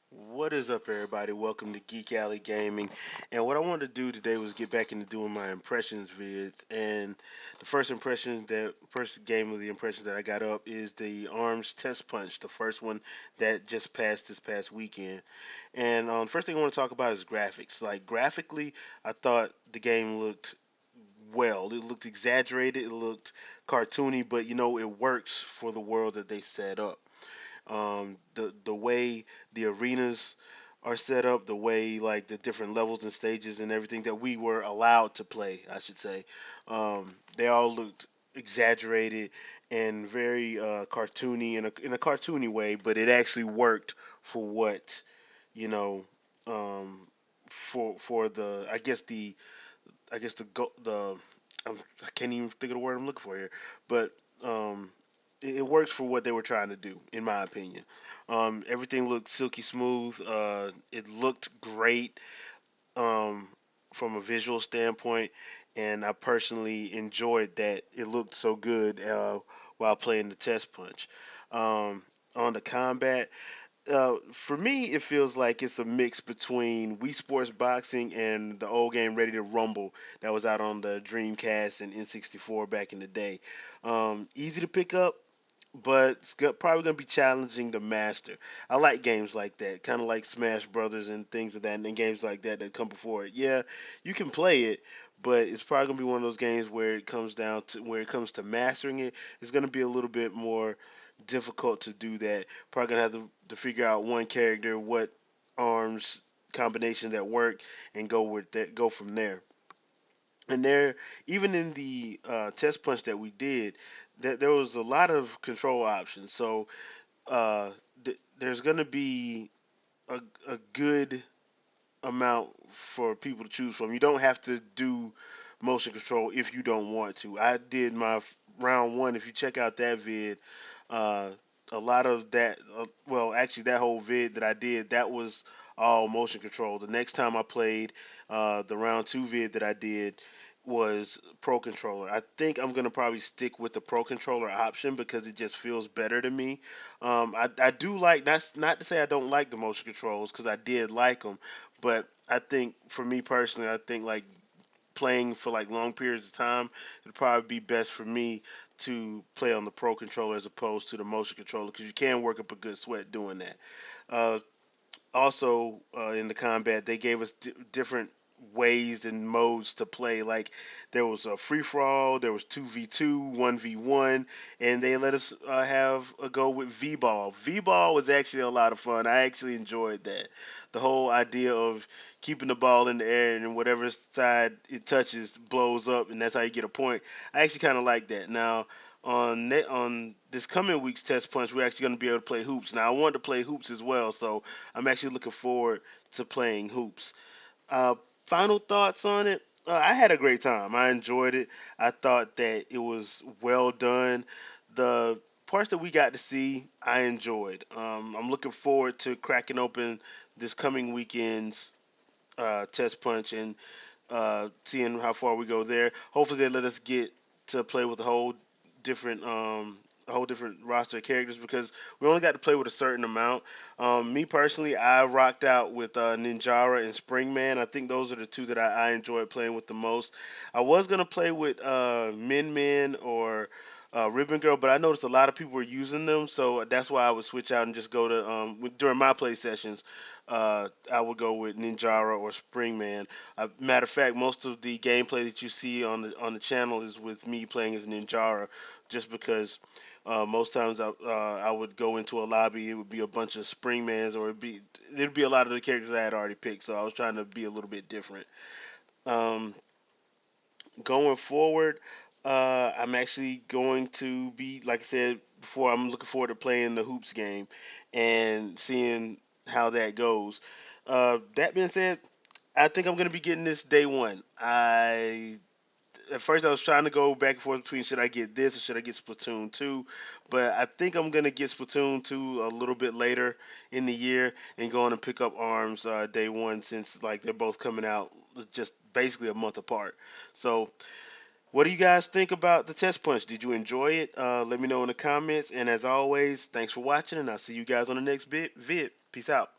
What is up, everybody? Welcome to Geek Alley Gaming. And what I wanted to do today was get back into doing my impressions vids. And the first game of the impressions that I got up is the Arms Test Punch, the first one that just passed this past weekend. And first thing I want to talk about is graphics. Like graphically, I thought the game looked well. It looked exaggerated. It looked cartoony, but it works for the world that they set up. The way the arenas are set up, the way like the different levels and stages and everything that we were allowed to play, I should say, they all looked exaggerated and very cartoony in a cartoony way, but it actually worked for what you know for the I guess the I can't even think of the word I'm looking for here, but um, it works for what they were trying to do, in my opinion. Everything looked silky smooth. It looked great um, from a visual standpoint, and I personally enjoyed that it looked so good while playing the test punch. Um, on the combat, for me, it feels like it's a mix between Wii Sports Boxing and the old game Ready to Rumble that was out on the Dreamcast and N64 back in the day. Easy to pick up, but probably going to be challenging to master. I like games like that, kind of like Smash Brothers and things of that, and games like that that come before it. Yeah, you can play it, but it's probably going to be one of those games where it comes to mastering it, it's going to be a little bit more difficult to do that. Probably going to have to figure out one character, what arms combination that work, and go from there. And there, even in the test punch that we did, there was a lot of control options. So uh, there's going to be a, a good amount for people to choose from. You don't have to do motion control if you don't want to. I did my round one. If you check out that vid, uh, a lot of that, well, actually, that whole vid that I did, that was all motion control. The next time I played, the round two vid that I did was pro controller. I think I'm gonna probably stick with the pro controller option because it just feels better to me. I do like, that's not to say I don't like the motion controls because I did like them, but I think for me personally, I think like playing for like long periods of time, it'd probably be best for me to play on the pro controller as opposed to the motion controller because you can work up a good sweat doing that. Uh, Also, in the combat, they gave us different ways and modes to play. Like there was a free for all, there was 2v2, 1v1, and they let us have a go with v-ball. V-ball was actually a lot of fun. I actually enjoyed that. The whole idea of keeping the ball in the air and whatever side it touches blows up, and that's how you get a point. I actually kind of like that. Now, on this coming week's test punch, we're actually going to be able to play hoops. Now, I wanted to play hoops as well, so I'm actually looking forward to playing hoops. Uh, Final thoughts on it. I had a great time. I enjoyed it. I thought that it was well done. The parts that we got to see, I enjoyed. I'm looking forward to cracking open this coming weekend's test punch and seeing how far we go there. Hopefully, they let us get to play with a whole different roster of characters because we only got to play with a certain amount. Me personally, I rocked out with Ninjara and Springman. I think those are the two that I enjoyed playing with the most. I was gonna play with Min Min or Ribbon Girl, but I noticed a lot of people were using them, so that's why I would switch out and just go to during my play sessions. I would go with Ninjara or Springman. Matter of fact, most of the gameplay that you see on the channel is with me playing as Ninjara, just because most times I would go into a lobby, it would be a bunch of Springmans, or there'd be a lot of the characters I had already picked. So I was trying to be a little bit different. Um, Going forward, I'm actually going to be, like I said before, I'm looking forward to playing the hoops game and seeing how that goes. That being said, I think I'm going to be getting this day one. At first I was trying to go back and forth between should I get this or should I get Splatoon 2, but I think I'm gonna get Splatoon 2 a little bit later in the year and go on and pick up Arms day one since like they're both coming out just basically a month apart. So what do you guys think about the test punch? Did you enjoy it? Let me know in the comments. And as always, thanks for watching, and I'll see you guys on the next vid. Peace out.